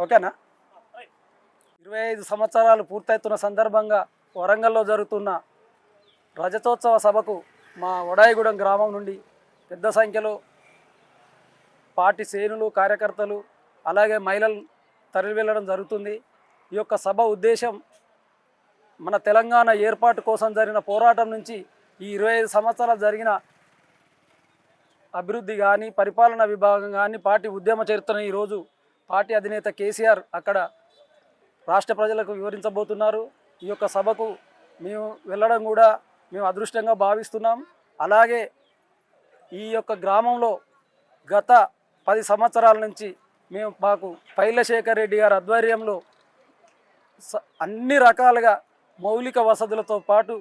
ఓకేనా? 25 సంవత్సరాలు పూర్తవుతున్న సందర్భంగా వరంగల్లో జరుగుతున్న రజతోత్సవ సభకు మా వడాయిగూడెం గ్రామం నుండి పెద్ద సంఖ్యలో పార్టీ శ్రేణులు, కార్యకర్తలు అలాగే మహిళలు తరలి వెళ్ళడం జరుగుతుంది. ఈ యొక్క సభ ఉద్దేశం మన తెలంగాణ ఏర్పాటు కోసం జరిగిన పోరాటం నుంచి ఈ 25 సంవత్సరాలు జరిగిన అభివృద్ధి కానీ, పరిపాలనా విభాగం కానీ, పార్టీ ఉద్యమ చరిత్రను ఈరోజు పార్టీ అధినేత కేసీఆర్ అక్కడ రాష్ట్ర ప్రజలకు వివరించబోతున్నారు. ఈ యొక్క సభకు మేము వెళ్ళడం కూడా మేము అదృష్టంగా భావిస్తున్నాం. అలాగే ఈ యొక్క గ్రామంలో గత 10 సంవత్సరాల నుంచి మాకు పైలశేఖర్ రెడ్డి గారి ఆధ్వర్యంలో అన్ని రకాలుగా మౌలిక వసతులతో పాటు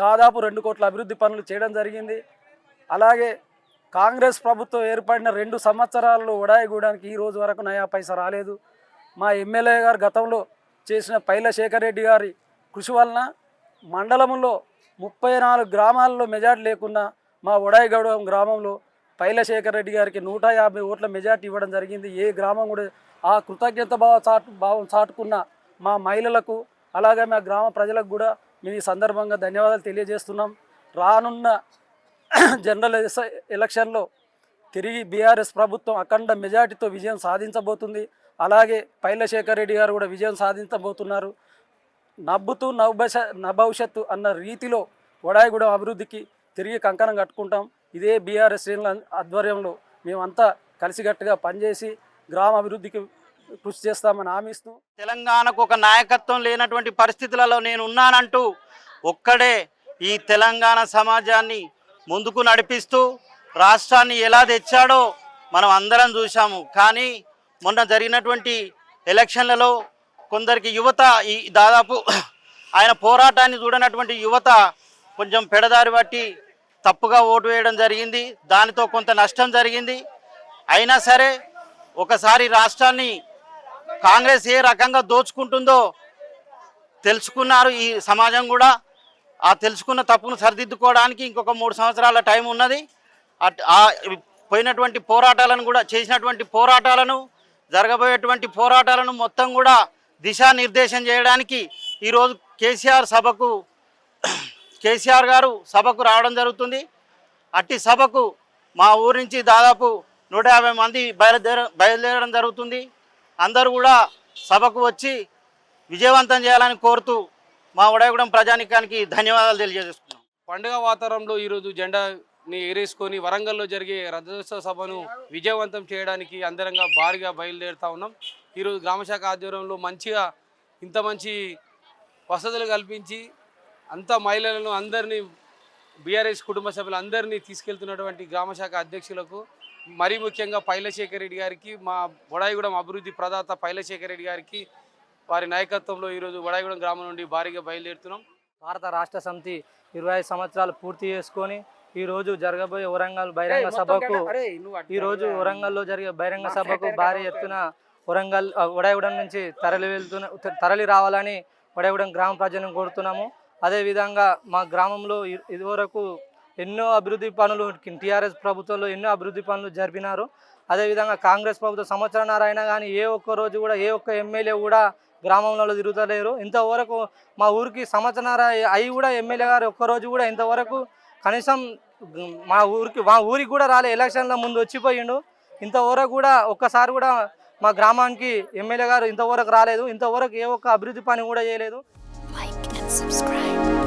దాదాపు 2 కోట్ల అభివృద్ధి పనులు చేయడం జరిగింది. అలాగే కాంగ్రెస్ ప్రభుత్వం ఏర్పడిన 2 సంవత్సరాల్లో వడాయిగూడానికి ఈ రోజు వరకు నయా పైసా రాలేదు. మా ఎమ్మెల్యే గారు గతంలో చేసిన పైలశేఖర్ రెడ్డి గారి కృషి వలన మండలంలో 34 గ్రామాల్లో మెజార్టీ లేకున్నా మా వడాయిగూడెం గ్రామంలో పైలశేఖర్ రెడ్డి గారికి 150 ఓట్ల మెజార్టీ ఇవ్వడం జరిగింది. ఏ గ్రామం కూడా ఆ కృతజ్ఞత భావం చాటుకున్న మా మహిళలకు అలాగే మా గ్రామ ప్రజలకు కూడా మేము ఈ సందర్భంగా ధన్యవాదాలు తెలియజేస్తున్నాం. రానున్న జనరల్ ఎలక్షన్లో తిరిగి బీఆర్ఎస్ ప్రభుత్వం అఖండ మెజార్టీతో విజయం సాధించబోతుంది. అలాగే పైలశేఖర్ రెడ్డి గారు కూడా విజయం సాధించబోతున్నారు. నవ్వుతూ నభవిష్యత్తు అన్న రీతిలో వడాయిగూడెం అభివృద్ధికి తిరిగి కంకణం కట్టుకుంటాం. ఇదే బీఆర్ఎస్ శ్రేణుల ఆధ్వర్యంలో మేమంతా కలిసికట్టుగా పనిచేసి గ్రామ అభివృద్ధికి కృషి చేస్తామని హామీస్తూ, తెలంగాణకు ఒక నాయకత్వం లేనటువంటి పరిస్థితులలో నేను ఉన్నానంటూ ఒక్కడే ఈ తెలంగాణ సమాజాన్ని ముందుకు నడిపిస్తూ రాష్ట్రాన్ని ఎలా తెచ్చాడో మనం అందరం చూసాము. కానీ మొన్న జరిగినటువంటి ఎలక్షన్లలో కొందరికి యువత ఈ దాదాపు ఆయన పోరాటాన్ని చూడనటువంటి యువత కొంచెం పెడదారి బట్టి తప్పుగా ఓటు వేయడం జరిగింది. దానితో కొంత నష్టం జరిగింది. అయినా సరే ఒకసారి రాష్ట్రాన్ని కాంగ్రెస్ ఏ రకంగా దోచుకుంటుందో తెలుసుకున్నారు ఈ సమాజం కూడా. ఆ తెలుసుకున్న తప్పును సరిదిద్దుకోవడానికి ఇంకొక 3 సంవత్సరాల టైం ఉన్నది. పోయినటువంటి పోరాటాలను కూడా చేసినటువంటి పోరాటాలను జరగబోయేటువంటి పోరాటాలను మొత్తం కూడా దిశానిర్దేశం చేయడానికి ఈరోజు కేసీఆర్ గారు సభకు రావడం జరుగుతుంది. అట్టి సభకు మా ఊరి నుంచి దాదాపు 150 మంది బయలుదేరడం జరుగుతుంది. అందరూ కూడా సభకు వచ్చి విజయవంతం చేయాలని కోరుతూ మా వడాయిగూడెం ప్రజానికానికి ధన్యవాదాలు తెలియజేస్తున్నాం. పండుగ వాతావరణంలో ఈరోజు జెండాని ఎగరేసుకొని వరంగల్లో జరిగే రథోత్సవ సభను విజయవంతం చేయడానికి అందరంగా భారీగా బయలుదేరుతూ ఉన్నాం. ఈరోజు గ్రామశాఖ ఆధ్వర్యంలో మంచిగా ఇంత మంచి వసతులు కల్పించి అంత మహిళలను అందరినీ బీఆర్ఎస్ కుటుంబ సభ్యులు అందరినీ తీసుకెళ్తున్నటువంటి గ్రామశాఖ అధ్యక్షులకు మరీ ముఖ్యంగా పైలశేఖర్ రెడ్డి గారికి, మా వడాయిగూడెం అభివృద్ధి ప్రదాత పైలశేఖర్ రెడ్డి గారికి వారి నాయకత్వంలో ఈరోజు వడాయిగూడెం గ్రామం నుండి భారీగా బయలుదేరుతున్నాం. భారత రాష్ట్ర సమితి 25 సంవత్సరాలు పూర్తి చేసుకొని ఈరోజు జరగబోయే వరంగల్ బహిరంగ సభకు వరంగల్లో జరిగే బహిరంగ సభకు భారీ ఎత్తున వడాయిగూడెం నుంచి తరలి రావాలని వడాయిగూడెం గ్రామ ప్రజలను కోరుతున్నాము. అదేవిధంగా మా గ్రామంలో ఇదివరకు ఎన్నో అభివృద్ధి పనులు టీఆర్ఎస్ ప్రభుత్వంలో ఎన్నో అభివృద్ధి పనులు జరిపినారు. అదేవిధంగా కాంగ్రెస్ ప్రభుత్వం సంవత్సరాన్నర అయినా కానీ ఏ ఒక్క రోజు కూడా ఏ ఒక్క ఎమ్మెల్యే కూడా గ్రామంలో తిరుగుతలేరు. ఇంతవరకు మా ఊరికి సంవత్సరాన్నర అయి కూడా ఎమ్మెల్యే గారు ఒక్కరోజు కూడా ఇంతవరకు కనీసం మా ఊరికి కూడా రాలే. ఎలక్షన్ల ముందు వచ్చిపోయిండు. ఇంతవరకు కూడా ఒక్కసారి కూడా మా గ్రామానికి ఎమ్మెల్యే గారు ఇంతవరకు రాలేదు. ఇంతవరకు ఏ ఒక్క అభివృద్ధి పని కూడా చేయలేదు. Like and subscribe.